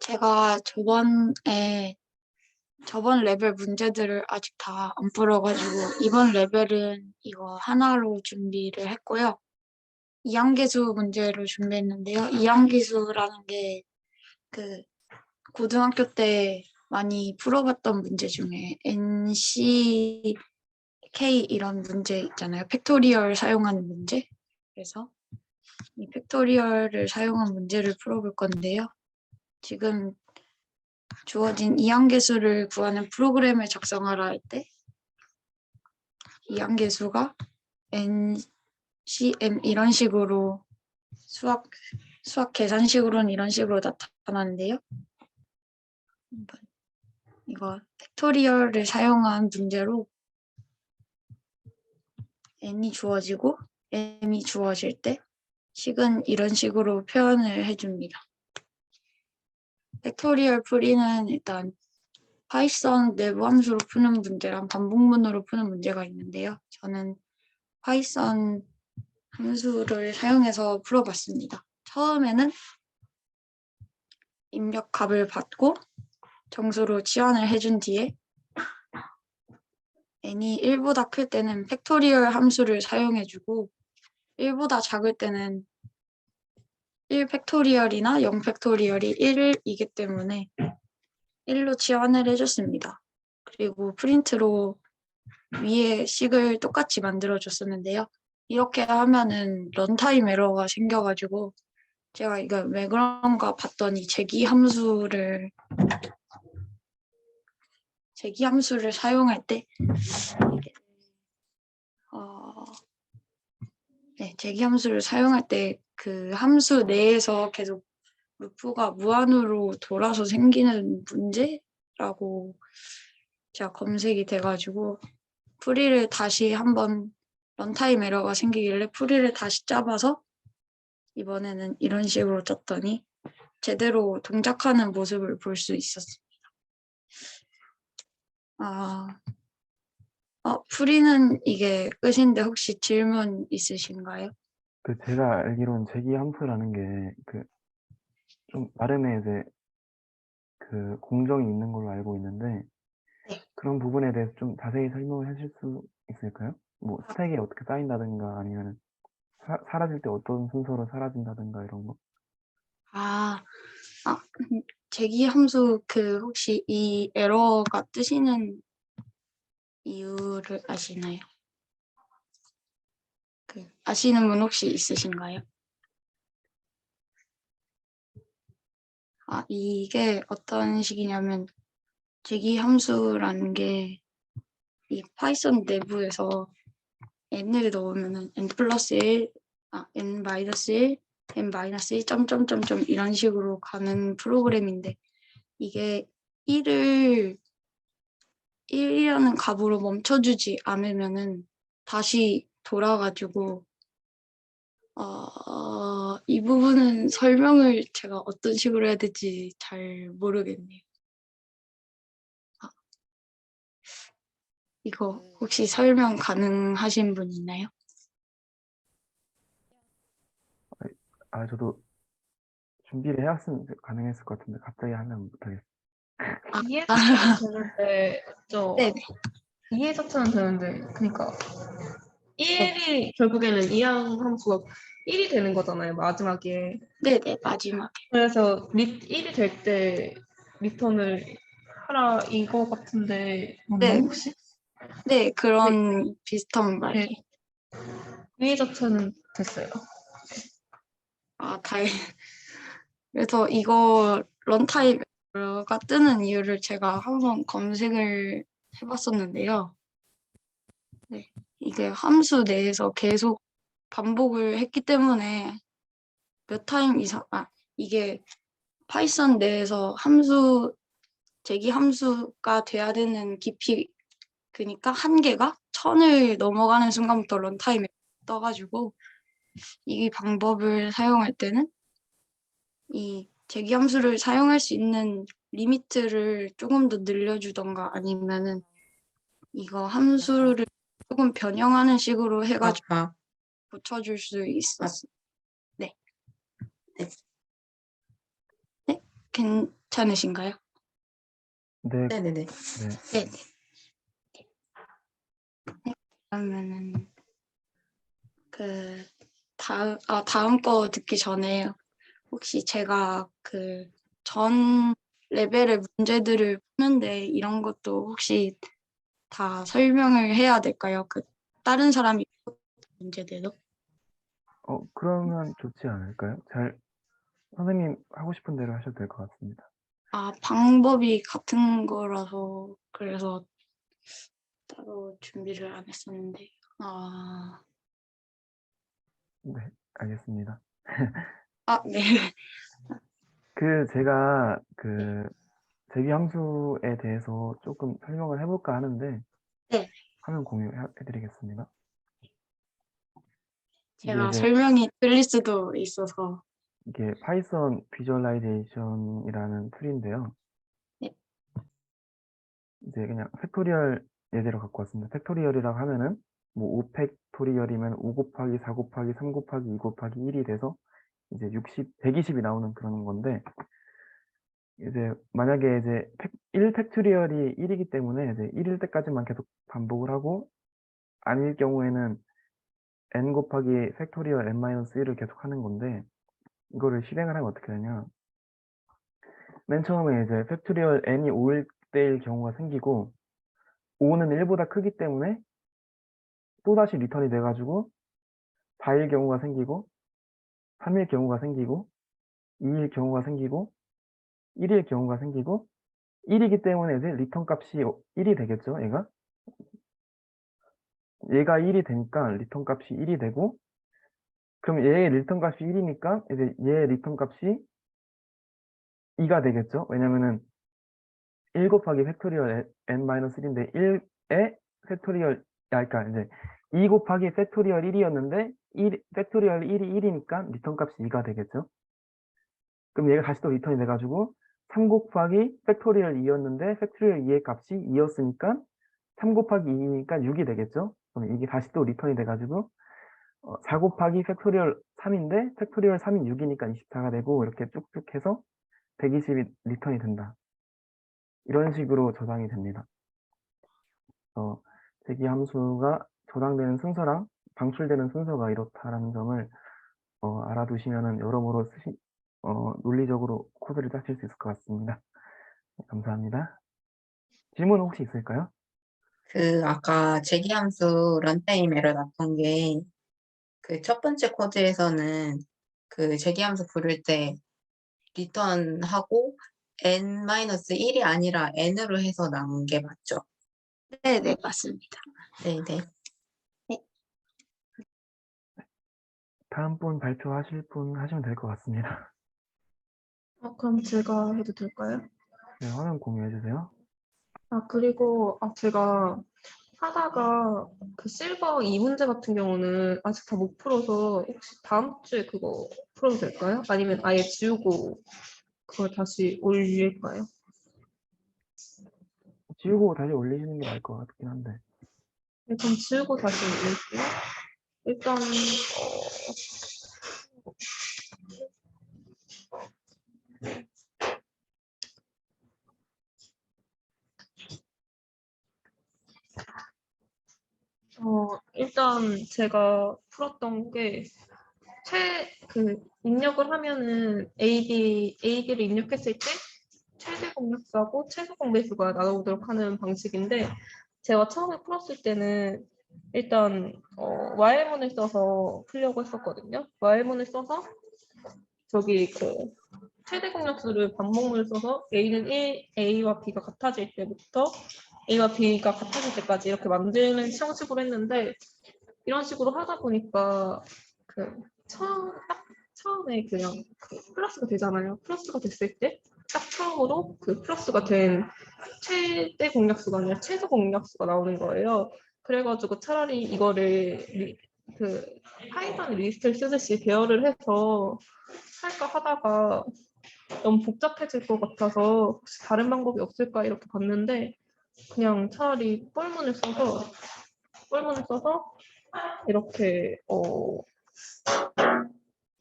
제가 저번 레벨 문제들을 아직 다 안 풀어가지고 이번 레벨은 이거 하나로 준비를 했고요. 이항계수 문제로 준비했는데요. 이항계수라는 게 그 고등학교 때 많이 풀어봤던 문제 중에 NCK 이런 문제 있잖아요. 팩토리얼 사용하는 문제. 그래서 이 팩토리얼을 사용한 문제를 풀어볼 건데요. 지금 주어진 이항계수를 구하는 프로그램을 작성하라 할 때 이항계수가 NCM 이런 식으로 수학 계산식으로는 이런 식으로 나타나는데요. 이거 팩토리얼을 사용한 문제로 n이 주어지고 m이 주어질 때 식은 이런 식으로 표현을 해줍니다. 팩토리얼 풀이는 일단 파이썬 내부 함수로 푸는 문제랑 반복문으로 푸는 문제가 있는데요. 저는 파이썬 함수를 사용해서 풀어봤습니다. 처음에는 입력 값을 받고 정수로 치환을 해준 뒤에 n이 1보다 클 때는 팩토리얼 함수를 사용해주고 1보다 작을 때는 1 팩토리얼이나 0 팩토리얼이 1이기 때문에 1로 치환을 해줬습니다. 그리고 프린트로 위에 식을 똑같이 만들어줬었는데요. 이렇게 하면은 런타임 에러가 생겨가지고 제가 이거 왜 그런가 봤더니 제기함수를 사용할 때 제기함수를 사용할 때 그 함수 내에서 계속 루프가 무한으로 돌아서 생기는 문제라고 제가 검색이 돼가지고 풀이를 다시 한번 런타임 에러가 생기길래 풀이를 다시 짜봐서 이번에는 이런 식으로 짰더니 제대로 동작하는 모습을 볼 수 있었습니다. 풀이는 이게 끝인데 혹시 질문 있으신가요? 제가 알기로는 제기함수라는 게 좀 나름의 이제 공정이 있는 걸로 알고 있는데 네. 그런 부분에 대해서 좀 자세히 설명을 해줄 수 있을까요? 뭐 스택이 어떻게 쌓인다든가 아니면 사라질 때 어떤 순서로 사라진다든가 이런 거? 제기함수 혹시 이 에러가 뜨시는 이유를 아시나요? 아시는 분 혹시 있으신가요? 이게 어떤 식이냐면 제기함수라는 게 이 파이썬 내부에서 n을 넣으면은 n 플러스 1, n 마이너스 1, n 마이너스 1, 점점점점 이런 식으로 가는 프로그램인데 이게 1이라는 값으로 멈춰주지 않으면은 다시 돌아가지고 이 부분은 설명을 제가 어떤 식으로 해야 될지 잘 모르겠네요. 이거 혹시 설명 가능하신 분 있나요? 저도 준비를 해왔으면 가능했을 것 같은데 갑자기 하면 못하겠어요. 이해 자체는 되는데 네네. 이해 자체는 되는데 그러니까 1이 결국에는 이항 함수가 1이 되는 거잖아요, 마지막에. 네네, 마지막에. 그래서 1이 될 때 리턴을 하라 이거 같은데 맞나요, 혹시? 네, 그런 비슷한 말이. 네. 이해 자체는 됐어요. 다행. 그래서 이거 런타임가 뜨는 이유를 제가 한번 검색을 해봤었는데요. 네, 이게 함수 내에서 계속 반복을 했기 때문에 몇 타임 이상, 이게 파이썬 내에서 제기 함수가 돼야 되는 깊이, 그러니까 한계가 1000을 넘어가는 순간부터 런타임에 떠가지고 이 방법을 사용할 때는 이 제기 함수를 사용할 수 있는 리미트를 조금 더 늘려주던가 아니면은 이거 함수를 조금 변형하는 식으로 해가지고 고쳐줄 수 있었어요. 네. 괜찮으신가요? 네, 네네네. 네. 네. 그러면은 그 다음 거 듣기 전에 혹시 제가 그 전 레벨의 문제들을 푸는데 이런 것도 혹시 다 설명을 해야 될까요? 그 다른 사람이 푸는 문제들도? 그러면 좋지 않을까요? 선생님 하고 싶은 대로 하셔도 될 것 같습니다. 방법이 같은 거라서 그래서 따로 준비를 안 했었는데. 네, 알겠습니다. 네. 제가 네. 제기 함수에 대해서 조금 설명을 해볼까 하는데, 네. 화면 공유해드리겠습니다. 제가 이제 설명이 틀릴 수도 있어서. 이게 파이썬 비주얼라이제이션이라는 툴인데요. 네. 이제 그냥 팩토리얼 예제로 갖고 왔습니다. 팩토리얼이라고 하면은 뭐 5팩토리얼이면 5 곱하기 4 곱하기 3 곱하기 2 곱하기 1이 돼서 이제 120이 나오는 그런 건데, 이제 만약에 이제 1 팩토리얼이 1이기 때문에 이제 1일 때까지만 계속 반복을 하고, 아닐 경우에는 n 곱하기 팩토리얼 n-1을 계속 하는 건데, 이거를 실행을 하면 어떻게 되냐. 맨 처음에 이제 팩토리얼 n이 5일 때일 경우가 생기고, 5는 1보다 크기 때문에 또다시 리턴이 돼가지고 4일 경우가 생기고, 3일 경우가 생기고, 2일 경우가 생기고, 1일 경우가 생기고, 1이기 때문에 이제 리턴 값이 1이 되겠죠, 얘가 1이 되니까 리턴 값이 1이 되고, 그럼 얘의 리턴 값이 1이니까 이제 얘의 리턴 값이 2가 되겠죠. 왜냐면은 1 곱하기 팩토리얼 n-1인데 1의 팩토리얼, 그러니까 이제 2 곱하기 팩토리얼 1이었는데 팩토리얼 1이 1이니까 리턴 값이 2가 되겠죠. 그럼 얘가 다시 또 리턴이 돼가지고 3 곱하기 팩토리얼 2였는데 팩토리얼 2의 값이 2였으니까 3 곱하기 2니까 6이 되겠죠. 그럼 이게 다시 또 리턴이 돼가지고 4 곱하기 팩토리얼 3인데 팩토리얼 3이 6이니까 24가 되고, 이렇게 쭉쭉 해서 120이 리턴이 된다. 이런 식으로 저장이 됩니다. 제기 함수가 저장되는 순서랑 방출되는 순서가 이렇다라는 점을 알아두시면은 여러모로 논리적으로 코드를 짜실 수 있을 것 같습니다. 네, 감사합니다. 질문 혹시 있을까요? 아까 제기함수 런타임 에러 났던 게, 첫 번째 코드에서는 제기함수 부를 때 리턴하고 n-1이 아니라 n으로 해서 나온 게 맞죠? 네, 맞습니다. 네네. 다음 분 발표하실 분 하시면 될 것 같습니다. 그럼 제가 해도 될까요? 네, 화면 공유해주세요. 그리고 제가 하다가 실버 2문제 같은 경우는 아직 다 못 풀어서 혹시 다음 주에 그거 풀어도 될까요? 아니면 아예 지우고 그걸 다시 올릴까요? 지우고 다시 올리시는 게 나을 것 같긴 한데. 네, 그럼 지우고 다시 올릴게요. 일단 일단 제가 풀었던 게 입력을 하면은 AD를 입력했을 때 최대 공략수하고 최소 공배수가 나오도록 하는 방식인데, 제가 처음에 풀었을 때는 일단 while문을 써서 풀려고 했었거든요. while문을 써서 저기 최대 공략수를 반복문을 써서 A는 1, A와 B가 같아질 때부터 A와 B가 같아질 때까지 이렇게 만드는 형식으로 했는데, 이런 식으로 하다 보니까 처음에 그냥 플러스가 되잖아요. 플러스가 됐을 때 딱 처음으로 플러스가 된 최대 공략수가 아니라 최소 공략수가 나오는 거예요. 그래가지고 차라리 이거를 파이썬 리스트를 쓰듯이 배열을 해서 할까 하다가 너무 복잡해질 것 같아서 혹시 다른 방법이 없을까 이렇게 봤는데, 그냥 차라리 뻘문을 써서 이렇게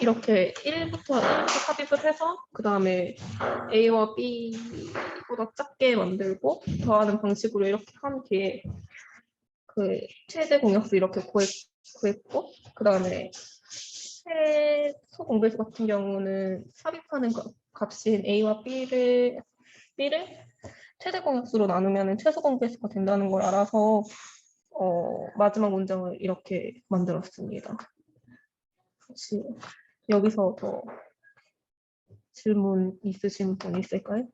이렇게 1부터 삽입을 해서 그 다음에 A와 B보다 작게 만들고 더하는 방식으로 이렇게 한 뒤에 그 최대 공약수 이렇게 구했고 그 다음에 최소 공배수 같은 경우는 삽입하는 값인 A와 B를 최대 공약수로 나누면 최소 공배수가 된다는 걸 알아서 마지막 문장을 이렇게 만들었습니다. 혹시 여기서 더 질문 있으신 분 있을까요?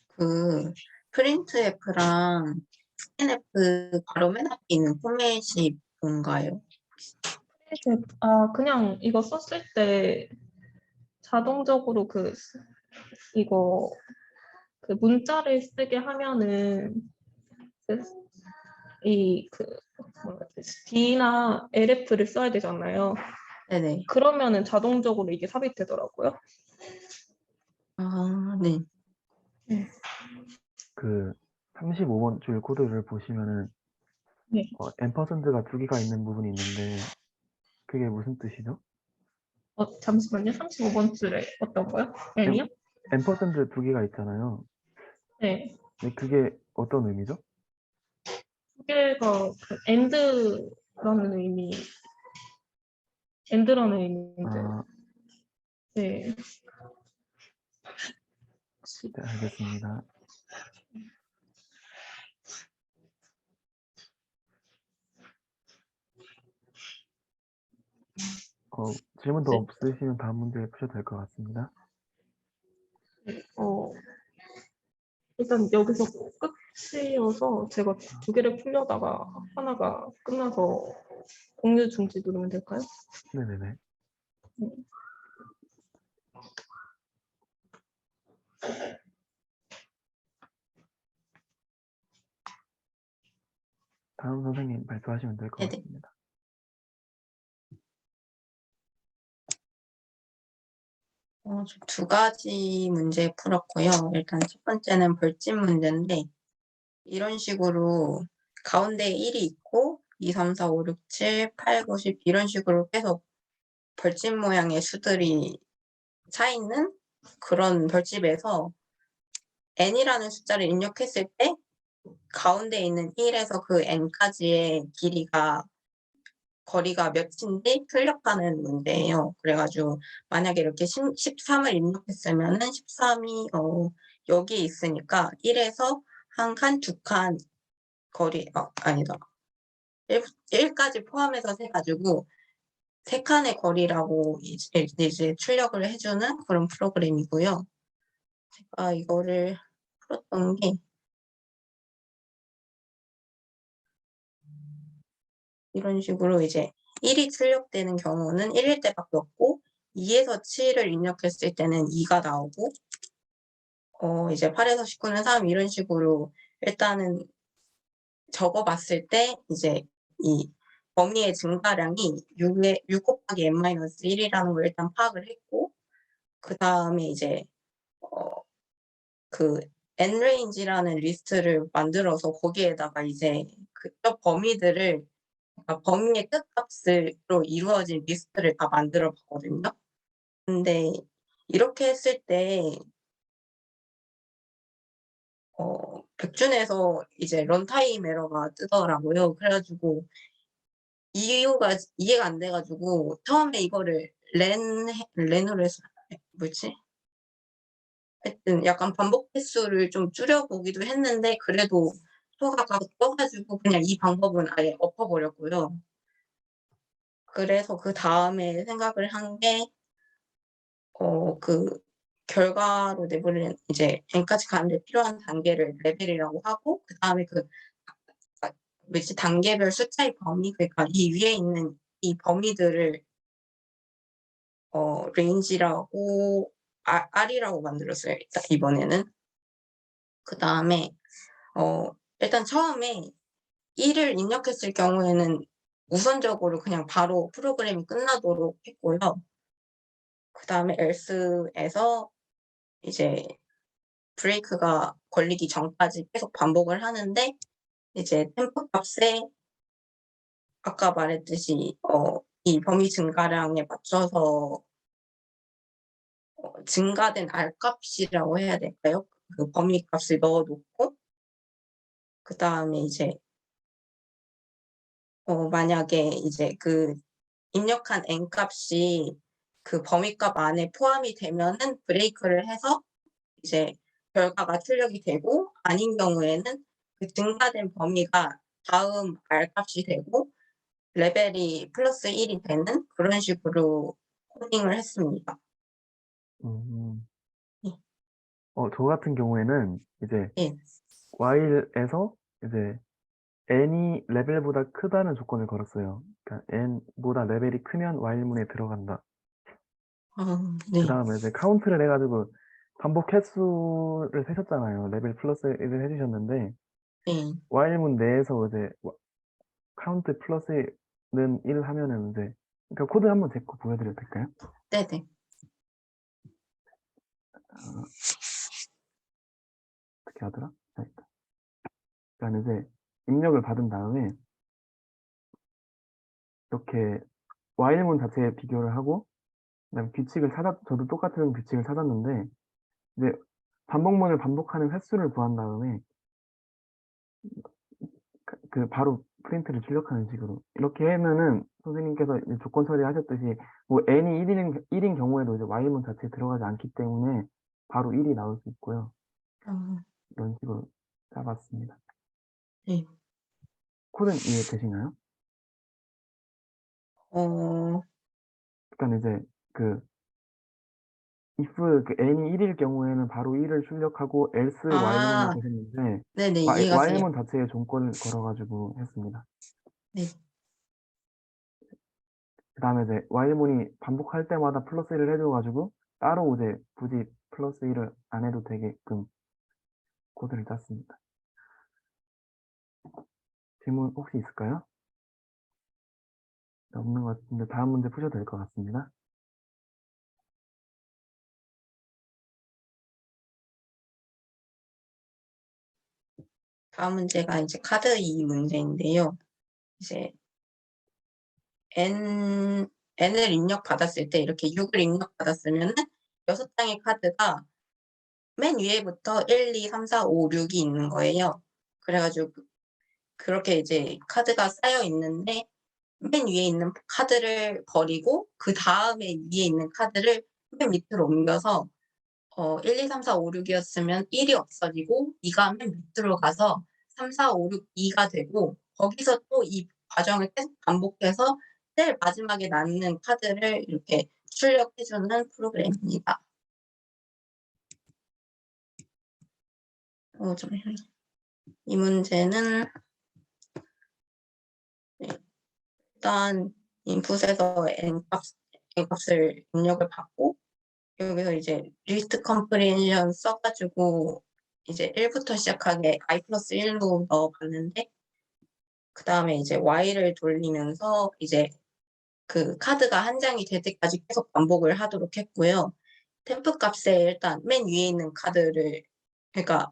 그 프린트F랑 스캔F 바로 맨 앞에 있는 포맷이 뭔가요? 그냥 이거 썼을 때 자동적으로 이거 그 문자를 쓰게 하면은 D나 LF를 써야 되잖아요. 네네. 그러면은 자동적으로 이게 삽입되더라고요. 아, 네. 그 35번 줄 코드를 보시면은 네. 앰퍼센드가 2개가 있는 부분이 있는데 그게 무슨 뜻이죠? 잠시만요. 35번 줄에 어떤 거요? N이요? 앰퍼센드 2개가 있잖아요. 네. 근데 그게 어떤 의미죠? 두 개가 end라는 의미인데, 아, 네. 네, 알겠습니다. 질문 더 네. 없으시면 다음 문제 푸셔도 될 것 같습니다. 일단 여기서 끝이어서 제가 두 개를 풀려다가 하나가 끝나서 공유 중지 누르면 될까요? 네네네. 다음 선생님 발표하시면 될 것 네네. 같습니다. 두 가지 문제 풀었고요. 일단 첫 번째는 벌집 문제인데 이런 식으로 가운데 1이 있고 2, 3, 4, 5, 6, 7, 8, 9, 10 이런 식으로 계속 벌집 모양의 수들이 차 있는 그런 벌집에서 n이라는 숫자를 입력했을 때 가운데 있는 1에서 그 n까지의 거리가 몇인지 출력하는 문제예요. 그래가지고 만약에 이렇게 13을 입력했으면은 13이 여기 있으니까 1에서 한 칸, 두 칸 거리 아니다. 1까지 포함해서 해가지고 세 칸의 거리라고 이제 출력을 해주는 그런 프로그램이고요. 제가 이거를 풀었던 게 이런 식으로 이제 1이 출력되는 경우는 1일 때밖에 없고 2에서 7을 입력했을 때는 2가 나오고 이제 8에서 19는 3 이런 식으로 일단은 적어봤을 때 이제 이 범위의 증가량이 6 곱하기 n-1이라는 걸 일단 파악을 했고 그 다음에 이제 그 nrange라는 리스트를 만들어서 거기에다가 이제 그쪽 범위들을 그러니까 범위의 끝값으로 이루어진 리스트를 다 만들어 봤거든요. 근데 이렇게 했을 때 백준에서 이제 런타임 에러가 뜨더라고요. 그래가지고 이해가 안 돼가지고 처음에 이거를 렌으로 해서 뭐지? 하여튼 약간 반복 횟수를 좀 줄여보기도 했는데 그래도 효과가 떠가지고 그냥 이 방법은 아예 엎어버렸고요. 그래서 그 다음에 생각을 한 게 그 결과로 내보내는 이제 n까지 가는데 필요한 단계를 레벨이라고 하고 그 다음에 뭐지 단계별 숫자의 범위 그러니까 이 위에 있는 이 범위들을 레인지라고 R이라고 만들었어요. 일단 이번에는 그 다음에 일단 처음에 1을 입력했을 경우에는 우선적으로 그냥 바로 프로그램이 끝나도록 했고요. 그 다음에 else에서 이제 브레이크가 걸리기 전까지 계속 반복을 하는데 이제 템포 값에 아까 말했듯이 이 범위 증가량에 맞춰서 증가된 R값이라고 해야 될까요? 그 범위 값을 넣어놓고 그 다음에 이제 만약에 이제 그 입력한 N값이 그 범위값 안에 포함이 되면은 브레이크를 해서 이제 결과가 출력이 되고 아닌 경우에는 그 증가된 범위가 다음 R값이 되고 레벨이 플러스 1이 되는 그런 식으로 코딩을 했습니다. 음. 예. 저 같은 경우에는 이제 예. while에서 이제 n이 레벨보다 크다는 조건을 걸었어요. 그러니까 n보다 레벨이 크면 while문에 들어간다. 네. 그 다음에 이제 카운트를 해가지고 반복 횟수를 세셨잖아요. 레벨 플러스 1을 해주셨는데 예. while문 내에서 이제 카운트 플러스는 1 하면은 이제 그러니까 코드 한번 제 거 보여드려도 될까요? 네네. 어떻게 하더라? 그러니까 이제 입력을 받은 다음에 이렇게 while문 자체에 비교를 하고 그다음에 규칙을 저도 똑같은 규칙을 찾았는데 이제 반복문을 반복하는 횟수를 구한 다음에 그 바로 프린트를 출력하는 식으로 이렇게 하면은 선생님께서 이제 조건 처리하셨듯이 뭐 n이 1인 경우에도 이제 while문 자체에 들어가지 않기 때문에 바로 1이 나올 수 있고요. 이런 식으로 짜봤습니다. 네. 코드는 이해되시나요? 그러니까 이제 그 if 그 n이 1일 경우에는 바로 1을 출력하고 else while문을 쓰셨는데 네네. 이해가 돼요. while문 자체에 조건을 걸어가지고 했습니다. 네. 그 다음에 이제 while문이 반복할 때마다 플러스 1을 해줘가지고 따로 이제 굳이 플러스 1을 안 해도 되게끔 코드를 짰습니다. 질문 혹시 있을까요? 없는 것 같은데 다음 문제 푸셔도 될 것 같습니다. 다음 문제가 이제 카드 2 문제인데요. 이제 n을 입력받았을 때 이렇게 6을 입력받았으면은 6장의 카드가 맨 위에부터 1, 2, 3, 4, 5, 6이 있는 거예요. 그래가지고 그렇게 이제 카드가 쌓여 있는데 맨 위에 있는 카드를 버리고 그 다음에 위에 있는 카드를 맨 밑으로 옮겨서 1, 2, 3, 4, 5, 6이었으면 1이 없어지고 2가 맨 밑으로 가서 3, 4, 5, 6, 2가 되고 거기서 또 이 과정을 계속 반복해서 제일 마지막에 남는 카드를 이렇게 출력해주는 프로그램입니다. 이 문제는 일단 인풋에서 n값을 입력을 받고 여기서 이제 리스트 컴프레hension 써가지고 이제 1부터 시작하게 i 플러스 1로 넣어봤는데 그 다음에 이제 y를 돌리면서 이제 그 카드가 한 장이 될 때까지 계속 반복을 하도록 했고요. 템프 값에 일단 맨 위에 있는 카드를 그러니까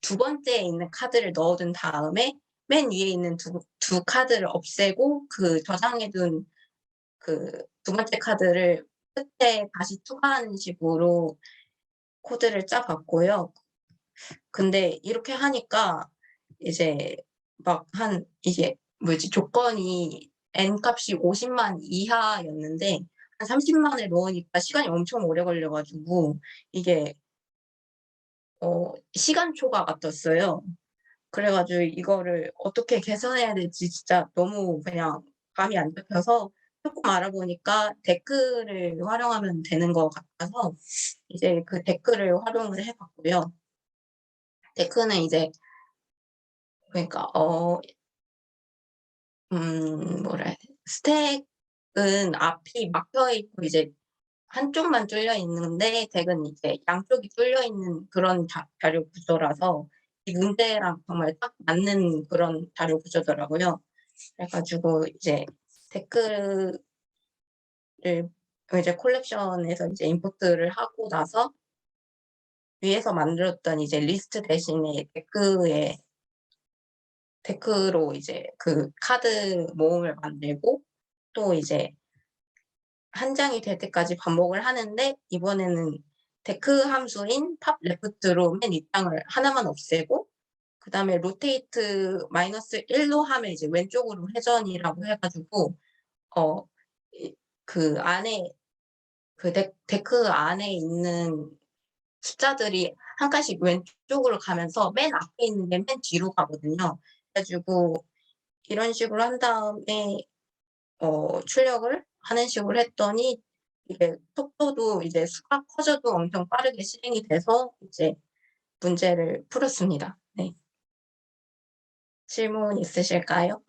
두 번째에 있는 카드를 넣어둔 다음에 맨 위에 있는 두 카드를 없애고 그 저장해둔 그 두 번째 카드를 끝에 다시 추가하는 식으로 코드를 짜봤고요. 근데 이렇게 하니까 이제 막 이게 조건이 n 값이 50만 이하였는데 한 30만을 넣으니까 시간이 엄청 오래 걸려가지고 이게 시간 초과가 떴어요. 그래가지고 이거를 어떻게 개선해야 될지 진짜 너무 그냥 감이 안 잡혀서 조금 알아보니까 댓글을 활용하면 되는 것 같아서 이제 그 댓글을 활용을 해봤고요. 댓글은 이제 그러니까 뭐라 해야 돼? 스택은 앞이 막혀 있고 이제 한쪽만 뚫려 있는데 덱은 이제 양쪽이 뚫려 있는 그런 자료 구조라서 이 문제랑 정말 딱 맞는 그런 자료 구조더라고요. 그래가지고 이제 댓글을 이제 콜렉션에서 이제 임포트를 하고 나서 위에서 만들었던 이제 리스트 대신에 댓글에 데크로 이제 그 카드 모음을 만들고 또 이제 한 장이 될 때까지 반복을 하는데 이번에는 데크 함수인 팝 레프트로 맨 윗장을 하나만 없애고 그 다음에 로테이트 -1로 하면 이제 왼쪽으로 회전이라고 해가지고 그 안에 그 데크 안에 있는 숫자들이 한 칸씩 왼쪽으로 가면서 맨 앞에 있는 게 맨 뒤로 가거든요. 그래가지고 이런 식으로 한 다음에 출력을 하는 식으로 했더니 이게 속도도 이제 수가 커져도 엄청 빠르게 실행이 돼서 이제 문제를 풀었습니다. 네. 질문 있으실까요?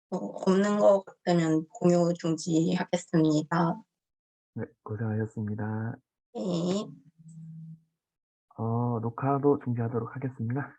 없는 것 같으면 공유 중지하겠습니다. 네, 고생하셨습니다. 네. 녹화도 중지하도록 하겠습니다.